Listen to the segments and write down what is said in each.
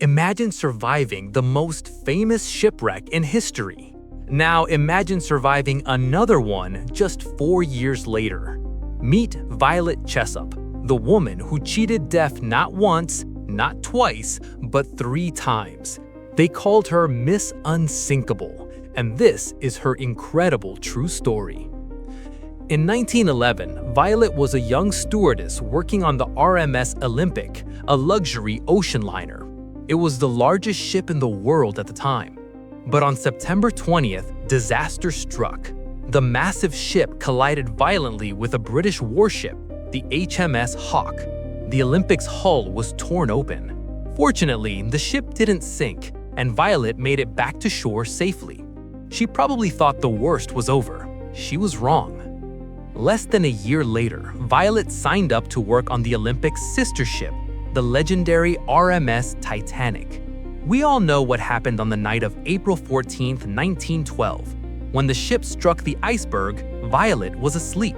Imagine surviving the most famous shipwreck in history. Now imagine surviving another one just 4 years later. Meet Violet Jessop, the woman who cheated death not once, not twice, but 3 times. They called her Miss Unsinkable, and this is her incredible true story. In 1911, Violet was a young stewardess working on the RMS Olympic, a luxury ocean liner. It was the largest ship in the world at the time. But on September 20th, disaster struck. The massive ship collided violently with a British warship, the HMS Hawk. The Olympic's hull was torn open. Fortunately, the ship didn't sink, and Violet made it back to shore safely. She probably thought the worst was over. She was wrong. Less than a year later, Violet signed up to work on the Olympic's sister ship, the legendary RMS Titanic. We all know what happened on the night of April 14, 1912. When the ship struck the iceberg, Violet was asleep.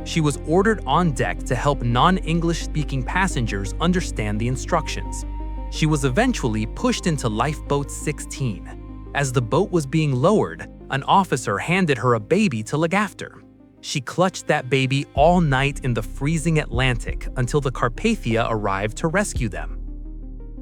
She was ordered on deck to help non-English-speaking passengers understand the instructions. She was eventually pushed into lifeboat 16. As the boat was being lowered, an officer handed her a baby to look after. She clutched that baby all night in the freezing Atlantic until the Carpathia arrived to rescue them.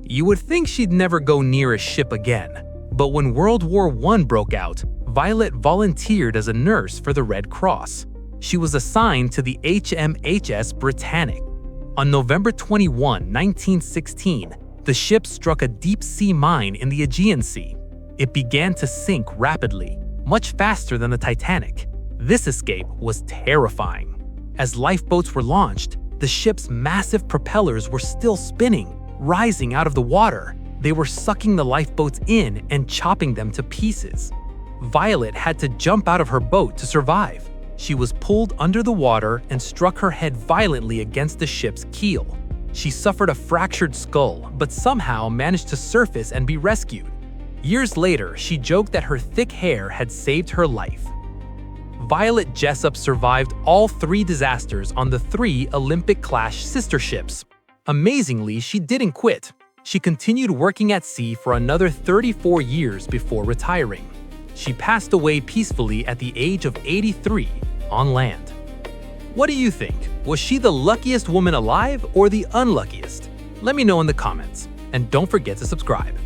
You would think she'd never go near a ship again, but when World War I broke out, Violet volunteered as a nurse for the Red Cross. She was assigned to the HMHS Britannic. On November 21, 1916, the ship struck a deep-sea mine in the Aegean Sea. It began to sink rapidly, much faster than the Titanic. This escape was terrifying. As lifeboats were launched, the ship's massive propellers were still spinning, rising out of the water. They were sucking the lifeboats in and chopping them to pieces. Violet had to jump out of her boat to survive. She was pulled under the water and struck her head violently against the ship's keel. She suffered a fractured skull, but somehow managed to surface and be rescued. Years later, she joked that her thick hair had saved her life. Violet Jessop survived all 3 disasters on the 3 Olympic-class sister ships. Amazingly, she didn't quit. She continued working at sea for another 34 years before retiring. She passed away peacefully at the age of 83 on land. What do you think? Was she the luckiest woman alive or the unluckiest? Let me know in the comments, and don't forget to subscribe.